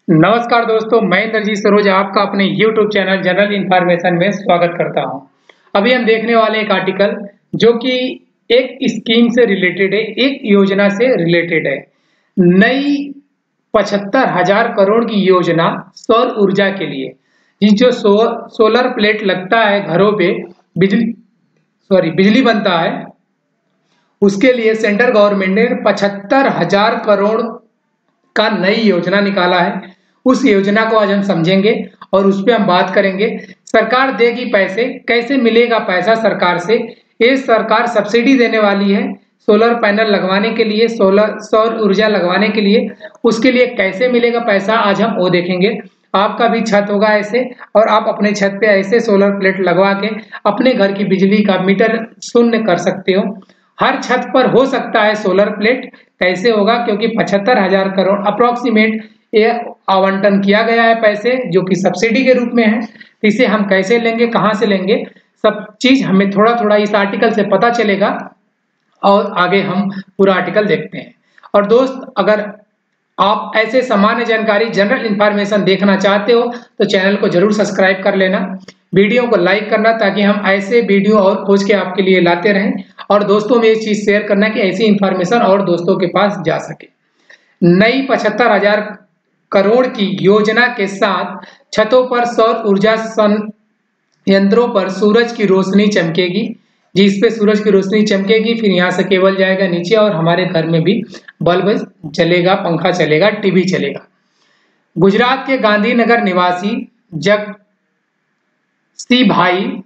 नमस्कार दोस्तों, मैं इंद्रजीत सरोज आपका अपने YouTube चैनल जनरल इन्फॉर्मेशन में स्वागत करता हूं। अभी हम देखने वाले एक आर्टिकल जो कि एक स्कीम से रिलेटेड है, एक योजना से रिलेटेड है। नई 75,000 करोड़ की योजना सौर ऊर्जा के लिए। ये जो सोलर प्लेट लगता है घरों पे, बिजली बनता है, उसके लिए सेंट्रल गवर्नमेंट ने 75,000 करोड़ का नई योजना निकाला है। उस योजना को आज हम समझेंगे और उस पर हम बात करेंगे। सरकार देगी पैसे, कैसे मिलेगा पैसा सरकार से? ये सरकार सब्सिडी देने वाली है सोलर पैनल लगवाने के लिए, सौर ऊर्जा लगवाने के लिए। उसके लिए कैसे मिलेगा पैसा, आज हम वो देखेंगे। आपका भी छत होगा ऐसे, और आप अपने छत पे ऐसे सोलर प्लेट लगवा के अपने घर की बिजली का मीटर शून्य कर सकते हो। हर छत पर हो सकता है सोलर प्लेट। कैसे होगा? क्योंकि 75,000 करोड़ अप्रोक्सीमेट ये आवंटन किया गया है पैसे, जो कि सब्सिडी के रूप में है। तो इसे हम कैसे लेंगे, कहां से लेंगे, सब चीज हमें थोड़ा थोड़ा इस आर्टिकल से पता चलेगा और आगे हम पूरा आर्टिकल देखते हैं। और दोस्त, अगर आप ऐसे सामान्य जानकारी, जनरल इंफॉर्मेशन देखना चाहते हो तो चैनल को जरूर सब्सक्राइब कर लेना, वीडियो को लाइक करना, ताकि हम ऐसे वीडियो और खोज के आपके लिए लाते रहें। और दोस्तों में ये चीज शेयर करना कि ऐसी इंफॉर्मेशन और दोस्तों के पास जा सके। नई 75,000 करोड़ की योजना के साथ छतों पर सौर ऊर्जा संयंत्रों पर सूरज की रोशनी चमकेगी। जिस पे सूरज की रोशनी चमकेगी, फिर यहाँ से केबल जाएगा नीचे और हमारे घर में भी बल्ब चलेगा, पंखा चलेगा, टीवी चलेगा। गुजरात के गांधीनगर निवासी जगसी भाई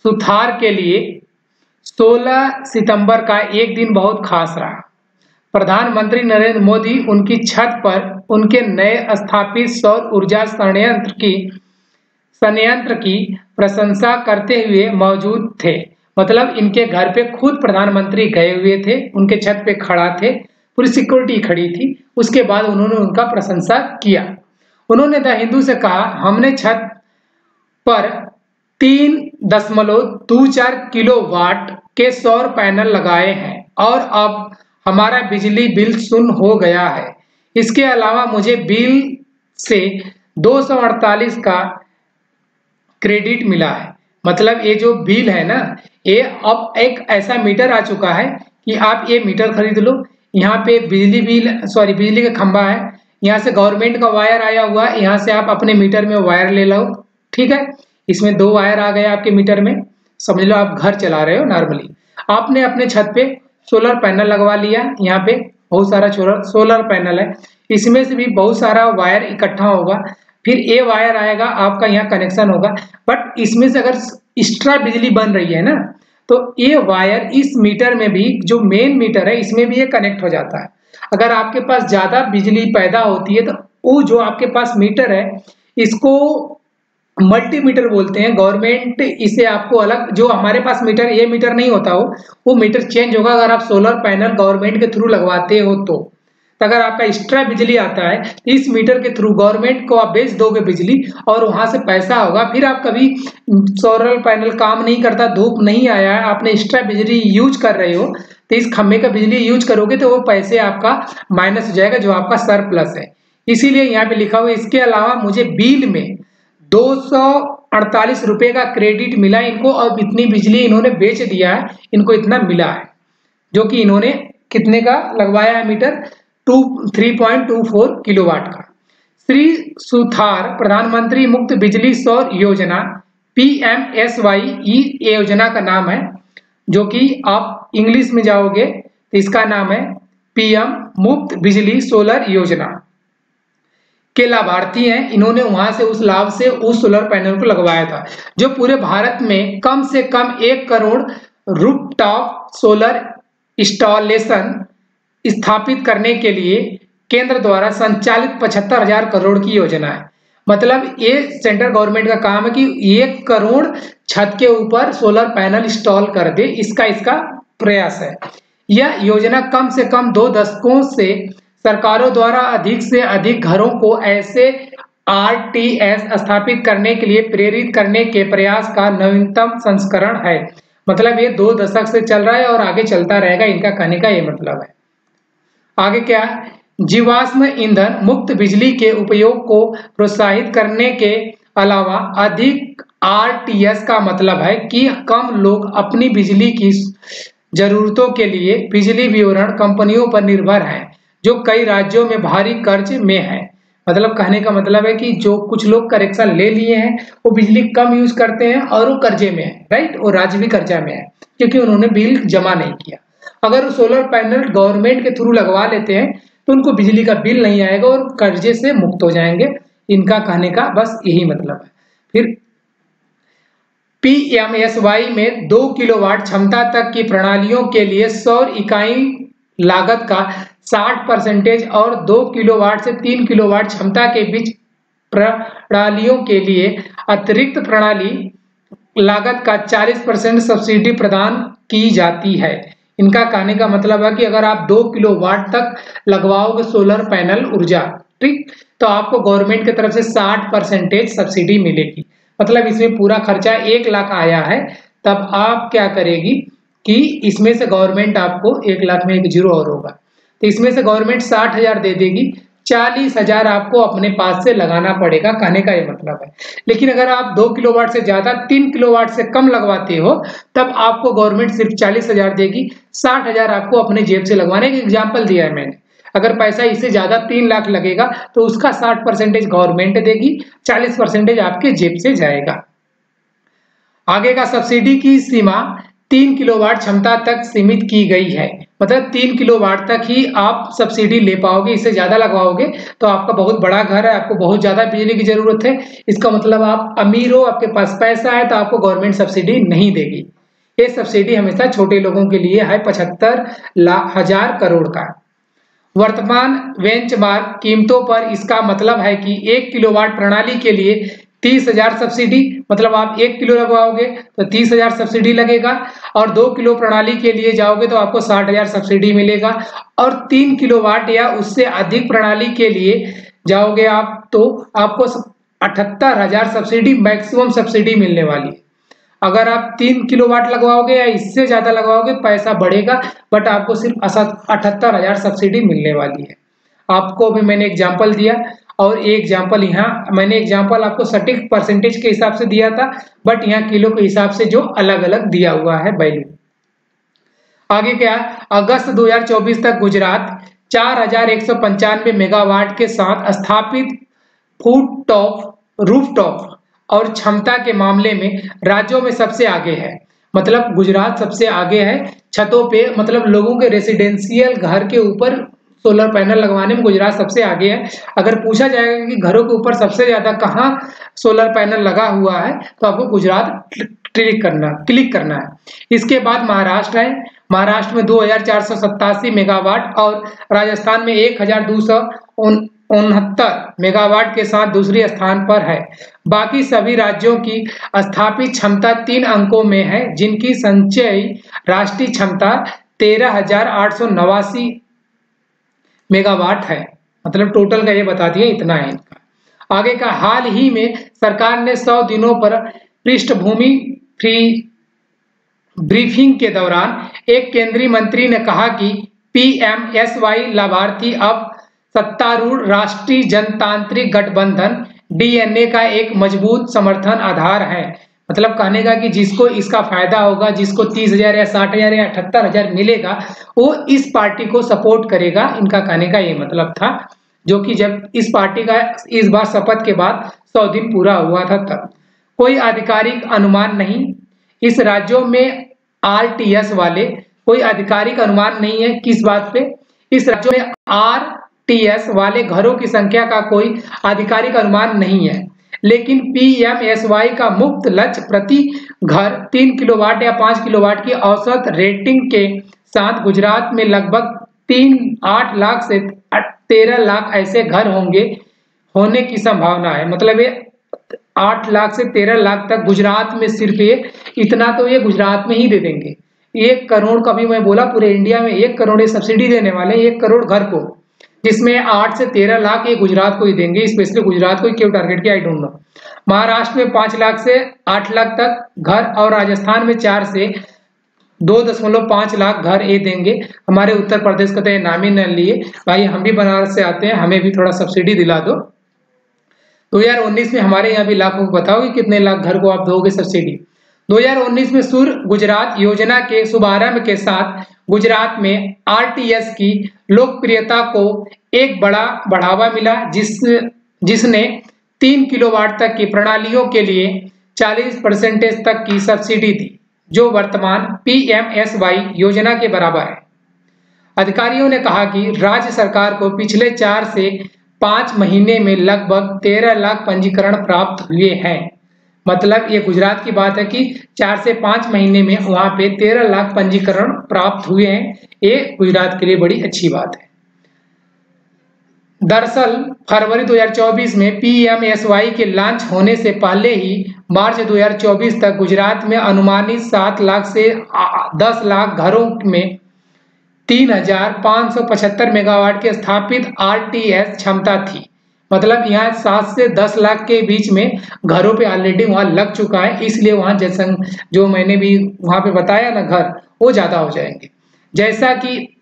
सुथार के लिए 16 सितंबर का एक दिन बहुत खास रहा। प्रधानमंत्री नरेंद्र मोदी उनकी छत पर उनके नए स्थापित सौर ऊर्जा संयंत्र की प्रशंसा करते हुए मौजूद थे। मतलब इनके घर पे खुद प्रधानमंत्री गए हुए थे, उनके छत पे खड़ा थे, पूरी सिक्योरिटी खड़ी थी। उसके बाद उन्होंने उनका प्रशंसा किया। उन्होंने द हिंदू से कहा, हमने छत पर 3.24 किलोवाट के सौर पैनल लगाए हैं और अब हमारा बिजली बिल शून्य हो गया है। इसके अलावा मुझे बिल से 248 का क्रेडिट मिला है। मतलब ये जो बिल है ना, ये अब एक ऐसा मीटर आ चुका है कि आप ये मीटर खरीद लो। यहाँ पे बिजली का खंबा है, यहाँ से गवर्नमेंट का वायर आया हुआ है, यहाँ से आप अपने मीटर में वायर ले लो। ठीक है, इसमें 2 वायर आ गए आपके मीटर में। समझ लो आप घर चला रहे हो नॉर्मली। आपने अपने छत पे सोलर पैनल लगवा लिया। यहाँ पे बहुत सारा सोलर पैनल है, इसमें से भी बहुत सारा वायर इकट्ठा होगा, फिर ये वायर आएगा, आपका यहाँ कनेक्शन होगा। बट इसमें से अगर एक्स्ट्रा बिजली बन रही है ना, तो ये वायर इस मीटर में भी, जो मेन मीटर है, इसमें भी ये कनेक्ट हो जाता है। अगर आपके पास ज्यादा बिजली पैदा होती है तो वो जो आपके पास मीटर है, इसको मल्टीमीटर बोलते हैं। गवर्नमेंट इसे आपको अलग, जो हमारे पास मीटर, ये मीटर नहीं होता हो, वो मीटर चेंज होगा अगर आप सोलर पैनल गवर्नमेंट के थ्रू लगवाते हो तो। अगर आपका एक्स्ट्रा बिजली आता है, इस मीटर के थ्रू गवर्नमेंट को आप बेच दोगे बिजली और वहां से पैसा होगा। फिर आप कभी सोलर पैनल काम नहीं करता, धूप नहीं आया है, आपने एक्स्ट्रा बिजली यूज कर रहे हो, तो इस खम्भे का बिजली यूज करोगे तो वो पैसे आपका माइनस हो जाएगा, जो आपका सरप्लस है। इसीलिए यहाँ पे लिखा हुआ है, इसके अलावा मुझे बिल में 248 रुपए का क्रेडिट मिला इनको, और इतनी बिजली इन्होंने बेच दिया है, इनको इतना मिला है। जो कि इन्होंने कितने का लगवाया है मीटर? 3.24 किलोवाट का। श्री सुथार प्रधानमंत्री मुक्त बिजली सौर योजना PMSY योजना का नाम है, जो कि आप इंग्लिश में जाओगे तो इसका नाम है PM मुफ्त बिजली सोलर योजना के लाभार्थी हैं। इन्होंने वहां से उस लाभ से उस सोलर पैनल को लगवाया था। जो पूरे भारत में कम से कम 1 करोड़ रूफटॉप सोलर इंस्टॉलेशन स्थापित करने के लिए केंद्र द्वारा संचालित 75,000 करोड़ की योजना है। मतलब ये सेंट्रल गवर्नमेंट का काम है कि 1 करोड़ छत के ऊपर सोलर पैनल इंस्टॉल कर दे, इसका प्रयास है। यह योजना कम से कम 2 दशकों से सरकारों द्वारा अधिक से अधिक घरों को ऐसे RTS स्थापित करने के लिए प्रेरित करने के प्रयास का नवीनतम संस्करण है। मतलब ये 2 दशक से चल रहा है और आगे चलता रहेगा, इनका कहने का ये मतलब है। आगे क्या है? जीवाश्म ईंधन मुक्त बिजली के उपयोग को प्रोत्साहित करने के अलावा अधिक आरटीएस का मतलब है कि कम लोग अपनी बिजली की जरूरतों के लिए बिजली वितरण कंपनियों पर निर्भर हैं, जो कई राज्यों में भारी कर्ज में है। मतलब कहने का मतलब है कि जो कुछ लोग करेक्शन ले लिए हैं वो बिजली कम यूज करते हैं और वो कर्जे में है, राइट। और राज्य भी कर्जा में है क्योंकि उन्होंने बिल जमा नहीं किया। अगर वो सोलर पैनल गवर्नमेंट के थ्रू लगवा लेते हैं तो उनको बिजली का बिल नहीं आएगा और कर्जे से मुक्त हो जाएंगे। इनका कहने का बस यही मतलब है। फिर पीएमएसवाई में 2 किलोवाट क्षमता तक की प्रणालियों के लिए सौर इकाई लागत का 60% और 2 किलोवाट से 3 किलोवाट क्षमता के बीच प्रणालियों के लिए अतिरिक्त प्रणाली लागत का 40% सब्सिडी प्रदान की जाती है। इनका कहने का मतलब है कि अगर आप 2 किलोवाट तक लगवाओगे सोलर पैनल ऊर्जा, ठीक, तो आपको गवर्नमेंट की तरफ से 60% सब्सिडी मिलेगी। मतलब इसमें पूरा खर्चा 1 लाख आया है, तब आप क्या करेगी कि इसमें से गवर्नमेंट आपको 1 लाख में एक जीरो और होगा, तो इसमें से गवर्नमेंट 60,000 दे देगी, 40,000 आपको अपने पास से लगाना पड़ेगा, कहने का ये मतलब है। लेकिन अगर आप 2 किलोवाट से ज्यादा 3 किलोवाट से कम लगवाते हो तब आपको गवर्नमेंट सिर्फ 40,000 देगी, 60,000 आपको अपने जेब से लगवाने का एग्जाम्पल दिया है मैंने। अगर पैसा इससे ज्यादा 3 लाख लगेगा तो उसका 60% गवर्नमेंट देगी, 40% आपके जेब से जाएगा। आगे का सब्सिडी की सीमा 3 किलोवाट क्षमता तक सीमित की गई है। मतलब 3 किलोवाट तक ही आप सब्सिडी ले पाओगे, इससे ज्यादा लगवाओगे तो आपका बहुत बड़ा घर है, आपको बहुत ज्यादा बिजली की जरूरत है, इसका मतलब आप अमीर हो, आपके पास पैसा है, तो आपको गवर्नमेंट सब्सिडी नहीं देगी। ये सब्सिडी हमेशा छोटे लोगों के लिए है 75,000 करोड़ का। वर्तमान बेंचमार्क कीमतों पर इसका मतलब है कि 1 किलोवाट प्रणाली के लिए 30,000 सब्सिडी, मतलब आप 1 किलो लगवाओगे तो 30,000 सब्सिडी लगेगा, और 2 किलो प्रणाली के लिए जाओगे तो आपको 60,000 सब्सिडी मिलेगा, और 3 किलोवाट या उससे अधिक प्रणाली के लिए जाओगे आप तो आपको 78,000 सब्सिडी मैक्सिमम सब्सिडी मिलने वाली है। अगर आप 3 किलोवाट लगवाओगे या इससे ज्यादा लगवाओगे पैसा बढ़ेगा, बट आपको सिर्फ 78,000 सब्सिडी मिलने वाली है। आपको भी मैंने एग्जाम्पल दिया, और एक एग्जाम्पल यहाँ मैंने एग्जाम्पल आपको सटीक परसेंटेज के हिसाब से दिया था, बट यहाँ किलो के हिसाब से जो अलग अलग दिया हुआ है वैल्यू। आगे क्या, अगस्त 2024 तक गुजरात 4,195 मेगावाट के साथ स्थापित रूफटॉप और क्षमता के मामले में राज्यों में सबसे आगे है। मतलब गुजरात सबसे आगे है छतों पे, मतलब लोगों के रेसिडेंशियल घर के ऊपर सोलर पैनल लगवाने में गुजरात सबसे आगे है। अगर पूछा जाएगा कि घरों के ऊपर सबसे ज्यादा कहाँ सोलर पैनल लगा हुआ है तो आपको गुजरात क्लिक करना है। इसके बाद महाराष्ट्र है, महाराष्ट्र में 2,487 मेगावाट और राजस्थान में 1,269 मेगावाट के साथ दूसरे स्थान पर है। बाकी सभी राज्यों की स्थापित क्षमता 3 अंकों में है, जिनकी संचयी राष्ट्रीय क्षमता 13,889 मेगावाट है। मतलब टोटल का ये बता दिया, इतना है इनका। आगे का, हाल ही में सरकार ने 100 दिनों पर पृष्ठभूमि ब्रीफिंग के दौरान एक केंद्रीय मंत्री ने कहा कि पीएमएसवाई लाभार्थी अब सत्तारूढ़ राष्ट्रीय जनतांत्रिक गठबंधन डीएनए का एक मजबूत समर्थन आधार है। मतलब कहने का कि जिसको इसका फायदा होगा, जिसको 30,000 या 60,000 या 78,000 मिलेगा, वो इस पार्टी को सपोर्ट करेगा। इनका कहने का ये मतलब था, जो कि जब इस पार्टी का इस बार शपथ के बाद 100 दिन पूरा हुआ था तब। कोई आधिकारिक अनुमान नहीं, इस राज्यों में आरटीएस वाले कोई आधिकारिक अनुमान नहीं है किस बात पे। इस राज्यों में आरटीएस वाले घरों की संख्या का कोई आधिकारिक अनुमान नहीं है, लेकिन पीएमएसवाई का मुक्त लक्ष्य प्रति घर 3 किलोवाट या 5 किलोवाट की औसत रेटिंग के साथ गुजरात में लगभग 8 लाख से 13 लाख ऐसे घर होने की संभावना है। मतलब ये 8 लाख से 13 लाख तक गुजरात में, सिर्फ ये इतना तो ये गुजरात में ही दे देंगे। 1 करोड़ का भी मैं बोला, पूरे इंडिया में 1 करोड़ सब्सिडी देने वाले, 1 करोड़ घर को, जिसमें 8 से 13 लाख ये गुजरात को ही देंगे। स्पेशली गुजरात को क्यों टारगेट किया, आई डोंट नो। महाराष्ट्र में 5 लाख से 8 लाख तक घर, और राजस्थान में 4 से 2.5 लाख घर ये देंगे। हमारे उत्तर प्रदेश का तो ये नाम ही न लिए, भाई हम भी बनारस से आते हैं, हमें भी थोड़ा सब्सिडी दिला दो। 2019 में हमारे यहाँ भी लाखों को बताओ कि कितने लाख घर को आप दोगे सब्सिडी। 2019 में सूर्य गुजरात योजना के शुभारंभ के साथ गुजरात में आरटीएस की लोकप्रियता को एक बड़ा बढ़ावा मिला, जिसने 3 किलोवाट तक की प्रणालियों के लिए 40% तक की सब्सिडी दी, जो वर्तमान पीएमएसवाई योजना के बराबर है। अधिकारियों ने कहा कि राज्य सरकार को पिछले 4 से 5 महीने में लगभग 13 लाख पंजीकरण प्राप्त हुए हैं। मतलब ये गुजरात की बात है कि 4 से 5 महीने में वहां पे 13 लाख पंजीकरण प्राप्त हुए हैं। ये गुजरात के लिए बड़ी अच्छी बात है। दरअसल फरवरी 2024 में पीएमएसवाई के लॉन्च होने से पहले ही मार्च 2024 तक गुजरात में अनुमानित 7 लाख से 10 लाख घरों में 3,575 मेगावाट के स्थापित आरटीएस क्षमता थी। मतलब यहाँ 7 से 10 लाख के बीच में घरों पे ऑलरेडी वहाँ लग चुका है, इसलिए वहाँ जो मैंने भी वहाँ पे बताया ना घर, वो ज़्यादा हो जाएंगे। जैसा कि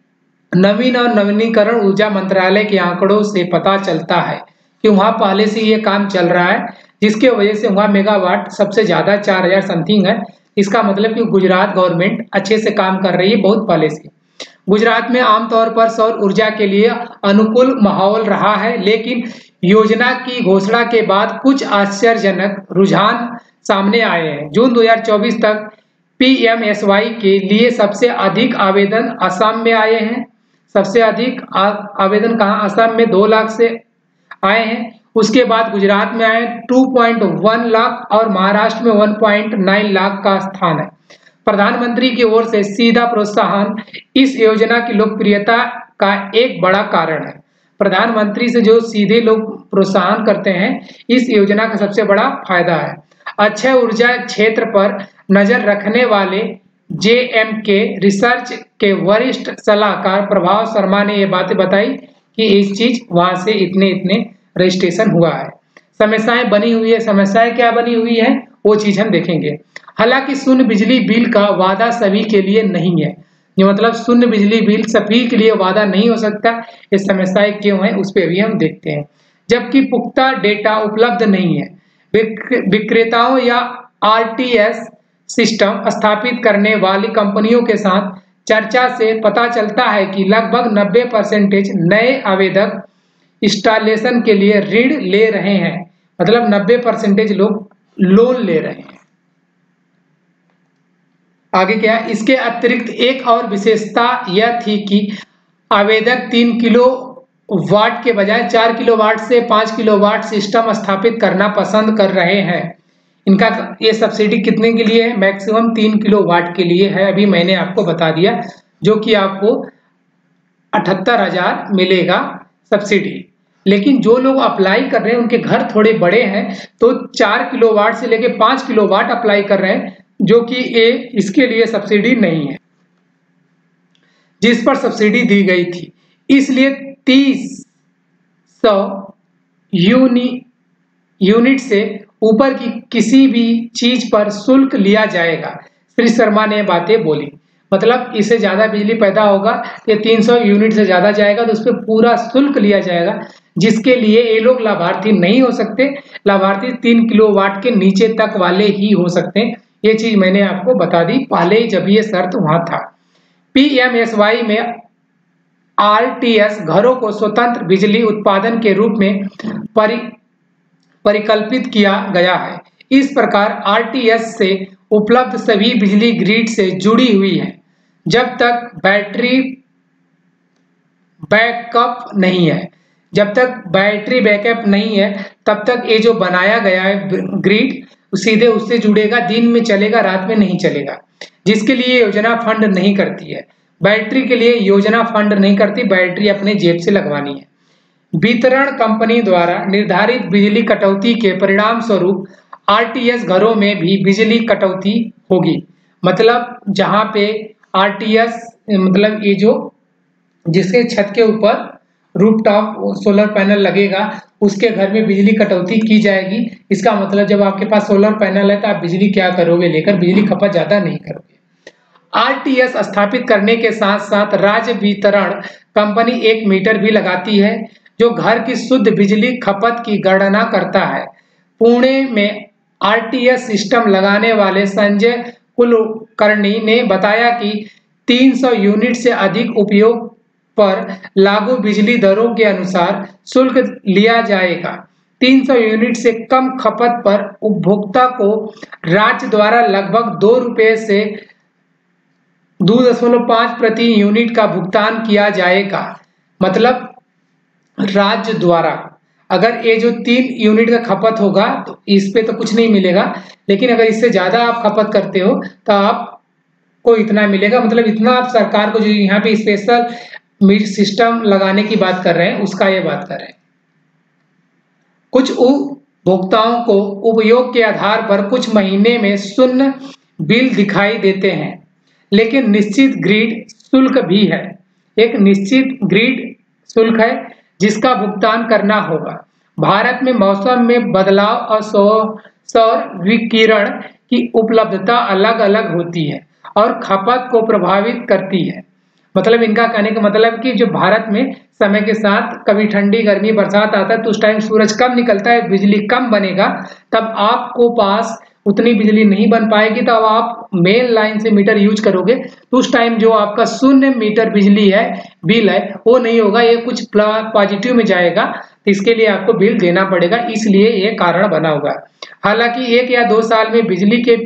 नवीन और नवीनीकरण ऊर्जा मंत्रालय के आंकड़ों से पता चलता है कि वहाँ पहले से ये काम चल रहा है, जिसके वजह से वहाँ मेगावाट सबसे ज़्यादा 4000 समथिंग है। इसका मतलब कि गुजरात गवर्नमेंट अच्छे से काम कर रही है बहुत पहले से। गुजरात में आमतौर पर सौर ऊर्जा के लिए अनुकूल माहौल रहा है, लेकिन योजना की घोषणा के बाद कुछ आश्चर्यजनक रुझान सामने आए हैं। जून 2024 तक पीएमएसवाई के लिए सबसे अधिक आवेदन असम में आए हैं। सबसे अधिक आवेदन कहाँ? असम में 2 लाख से आए हैं। उसके बाद गुजरात में आए 2.1 लाख और महाराष्ट्र में 1.9 लाख का स्थान है। प्रधानमंत्री की ओर से सीधा प्रोत्साहन इस योजना की लोकप्रियता का एक बड़ा कारण है। प्रधानमंत्री से जो सीधे लोग प्रोत्साहन करते हैं, इस योजना का सबसे बड़ा फायदा है। अक्षय ऊर्जा क्षेत्र पर नजर रखने वाले जेएमके रिसर्च के वरिष्ठ सलाहकार प्रभाव शर्मा ने ये बातें बताई कि इस चीज वहां से इतने रजिस्ट्रेशन हुआ है। समस्याएं बनी हुई है। समस्याएं क्या बनी हुई है वो चीज हम देखेंगे। हालांकि शून्य बिजली बिल का वादा सभी के लिए नहीं है। ये मतलब शून्य बिजली बिल सभी के लिए वादा नहीं हो सकता। ये समस्याएं क्यों है उस पर भी हम देखते हैं। जबकि पुख्ता डेटा उपलब्ध नहीं है, विक्रेताओं या आरटीएस सिस्टम स्थापित करने वाली कंपनियों के साथ चर्चा से पता चलता है कि लगभग 90% नए आवेदक इंस्टॉलेशन के लिए ऋण ले रहे हैं। मतलब 90% लोग लोन ले रहे हैं। आगे क्या? इसके अतिरिक्त एक और विशेषता यह थी कि आवेदक 3 किलोवाट के बजाय 4 किलोवाट से 5 किलोवाट सिस्टम स्थापित करना पसंद कर रहे हैं। इनका ये सब्सिडी कितने के लिए है? मैक्सिमम 3 किलोवाट के लिए है। अभी मैंने आपको बता दिया, जो कि आपको 78,000 मिलेगा सब्सिडी। लेकिन जो लोग अप्लाई कर रहे हैं उनके घर थोड़े बड़े हैं, तो 4 किलोवाट से लेके 5 किलोवाट अप्लाई कर रहे हैं, जो कि इसके लिए सब्सिडी नहीं है, जिस पर सब्सिडी दी गई थी। इसलिए 30,000 यूनिट से ऊपर की किसी भी चीज पर शुल्क लिया जाएगा। श्री शर्मा ने बातें बोली। मतलब इससे ज्यादा बिजली पैदा होगा, ये 300 यूनिट से ज्यादा जाएगा तो उस पर पूरा शुल्क लिया जाएगा, जिसके लिए ये लोग लाभार्थी नहीं हो सकते। लाभार्थी 3 किलोवाट के नीचे तक वाले ही हो सकते हैं। ये चीज मैंने आपको बता दी पहले ही, जब ये शर्त वहां था। पीएमएसवाई में आरटीएस घरों को स्वतंत्र बिजली उत्पादन के रूप में परिकल्पित किया गया है। इस प्रकार आरटीएस से उपलब्ध सभी बिजली ग्रिड से जुड़ी हुई है। जब तक बैटरी बैकअप नहीं है, तब तक ये जो बनाया गया है ग्रिड सीधे उससे जुड़ेगा, दिन में चलेगा, रात में नहीं चलेगा, जिसके लिए योजना फंड नहीं करती है। बैटरी के लिए योजना फंड नहीं करती, बैटरी अपने जेब से लगवानी है। वितरण कंपनी द्वारा निर्धारित बिजली कटौती के परिणाम स्वरूप आरटीएस घरों में भी बिजली कटौती होगी। मतलब जहां पे आरटीएस मतलब ये जो जिसके छत के ऊपर रूफटॉप सोलर पैनल लगेगा, उसके घर में बिजली कटौती की जाएगी। इसका मतलब जब आपके पास सोलर पैनल है तो आप बिजली क्या करोगे लेकर, बिजली खपत ज्यादा नहीं करोगे। आरटीएस स्थापित करने के साथ साथ राज्य वितरण कंपनी एक मीटर भी लगाती है जो घर की शुद्ध बिजली खपत की गणना करता है। पुणे में आरटीएस सिस्टम लगाने वाले संजय कुलकर्णी ने बताया कि 300 यूनिट से अधिक उपयोग पर लागू बिजली दरों के अनुसार शुल्क लिया जाएगा। 300 यूनिट से कम खपत पर उपभोक्ता को राज्य द्वारा लगभग 2 रुपये से 2.5 प्रति यूनिट का भुगतान किया जाएगा। मतलब राज्य द्वारा अगर ये जो 3 यूनिट का खपत होगा तो इस पे तो कुछ नहीं मिलेगा, लेकिन अगर इससे ज़्यादा आप खपत करते हो तो आपको इतना मिलेगा। मतलब इतना आप सरकार को जो यहाँ पे स्पेशल मीटर सिस्टम लगाने की बात कर रहे हैं उसका ये बात कर रहे हैं। कुछ उपभोक्ताओं को उपयोग के आधार पर कुछ महीने में शून्य बिल दिखाई देते हैं, लेकिन निश्चित ग्रिड शुल्क भी है। एक निश्चित ग्रिड शुल्क है जिसका भुगतान करना होगा। भारत में मौसम में बदलाव और सौर विकिरण की उपलब्धता अलग अलग होती है और खपत को प्रभावित करती है। मतलब इनका कहने का मतलब कि जो भारत में समय के साथ कभी ठंडी गर्मी बरसात आता है तो उस टाइम सूरज कम निकलता है, बिजली कम बनेगा, तब आपको पास उतनी बिजली नहीं बन पाएगी, तब आप मेन लाइन से मीटर यूज करोगे तो उस टाइम जो आपका 0 मीटर बिजली है बिल है वो नहीं होगा, ये कुछ पॉजिटिव में जाएगा, तो इसके लिए आपको बिल देना पड़ेगा, इसलिए ये कारण बना हुआ है। हालांकि 1 या 2 साल में बिजली के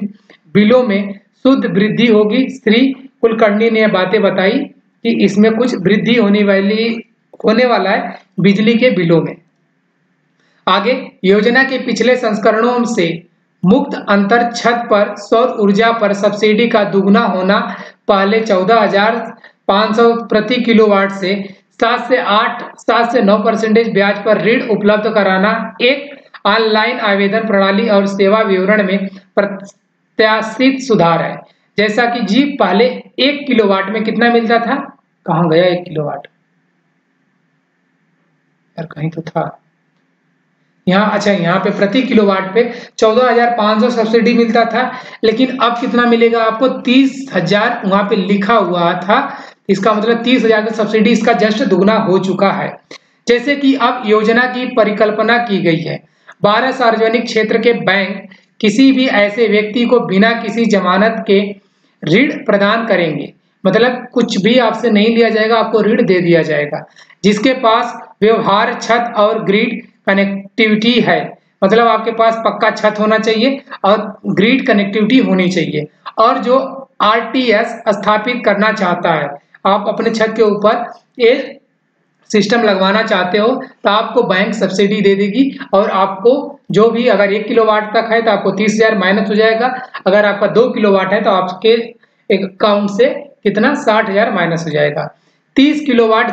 बिलों में शुद्ध वृद्धि होगी। श्री कुलकर्णी ने बातें बताई कि इसमें कुछ वृद्धि होने वाला है बिजली के बिलों में। आगे योजना के पिछले संस्करणों से मुक्त अंतर छत पर सौर ऊर्जा पर सब्सिडी का दुगना होना, पहले 14,500 प्रति किलोवाट से 7 से 9% ब्याज पर ऋण उपलब्ध कराना, एक ऑनलाइन आवेदन प्रणाली और सेवा विवरण में प्रत्याशित सुधार है। जैसा कि जी पहले 1 किलोवाट में कितना मिलता था, कहाँ गया 1 किलोवाट, यार कहीं तो था यहाँ, अच्छा यहाँ पे प्रति किलोवाट पे 14,500 सब्सिडी मिलता था, लेकिन अब कितना मिलेगा आपको 30,000 वहां पे लिखा हुआ था, इसका मतलब 30,000 का सब्सिडी इसका जस्ट दुगना हो चुका है। जैसे कि अब योजना की परिकल्पना की गई है, 12 सार्वजनिक क्षेत्र के बैंक किसी भी ऐसे व्यक्ति को बिना किसी जमानत के ऋण प्रदान करेंगे। मतलब कुछ भी आपसे नहीं लिया जाएगा, आपको ऋण दे दिया जाएगा जिसके पास व्यवहार छत और ग्रिड कनेक्टिविटी है। मतलब आपके पास पक्का छत होना चाहिए और ग्रिड कनेक्टिविटी होनी चाहिए। और जो आरटीएस स्थापित करना चाहता है, आप अपने छत के ऊपर ये सिस्टम लगवाना चाहते हो तो आपको बैंक सब्सिडी दे देगी और आपको जो भी अगर 1 किलोवाट तक है तो आपको 30,000 माइनस हो जाएगा, अगर आपका 2 किलोवाट है तो आपके अकाउंट से कितना 60,000 माइनस हो जाएगा। 30 किलोवाट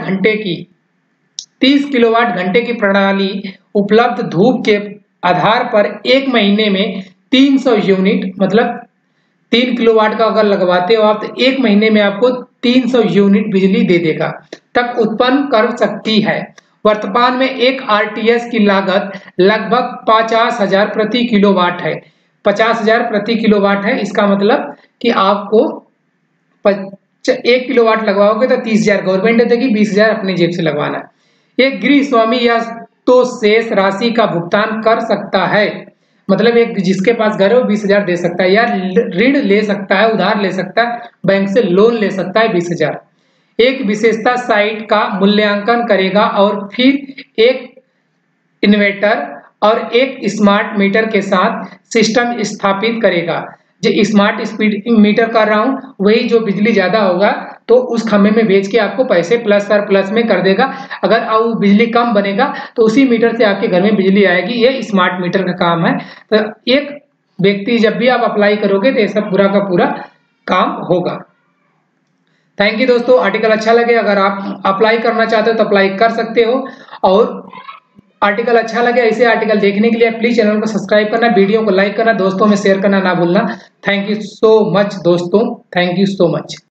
घंटे की प्रणाली उपलब्ध धूप के आधार पर 1 महीने में 300 यूनिट, मतलब 3 किलोवाट का अगर लगवाते हो आप तो 1 महीने में आपको 300 यूनिट बिजली दे देगा तक उत्पन्न कर सकती है। वर्तमान में एक आरटीएस की लागत लगभग 50,000 प्रति किलोवाट है। 50,000 प्रति किलोवाट है, इसका मतलब कि आपको 1 किलोवाट लगवाओगे तो 30,000 गवर्नमेंट दे देगी, 20,000 अपनी जेब से लगवाना है। एक गृह स्वामी या तो शेष राशि का भुगतान कर सकता है, मतलब एक जिसके पास घर है वो 20,000 दे सकता है या ऋण ले सकता है, उधार ले सकता है, बैंक से लोन ले सकता है 20,000। एक विशेषता साइट का मूल्यांकन करेगा और फिर एक इन्वर्टर और एक स्मार्ट मीटर के साथ सिस्टम स्थापित करेगा। जो स्मार्ट स्पीड मीटर कर रहा हूँ वही जो बिजली ज्यादा होगा तो उस खंभे में बेच के आपको पैसे प्लस में कर देगा। अगर अब बिजली कम बनेगा तो उसी मीटर से आपके घर में बिजली आएगी। ये स्मार्ट मीटर का काम है। तो एक व्यक्ति जब भी आप अप्लाई करोगे तो ये सब पूरा का पूरा काम होगा। थैंक यू दोस्तों। आर्टिकल अच्छा लगे अगर आप अप्लाई करना चाहते हो तो अप्लाई कर सकते हो, और आर्टिकल अच्छा लगे ऐसे आर्टिकल देखने के लिए प्लीज चैनल को सब्सक्राइब करना, वीडियो को लाइक करना, दोस्तों में शेयर करना ना भूलना। थैंक यू सो मच दोस्तों, थैंक यू सो मच।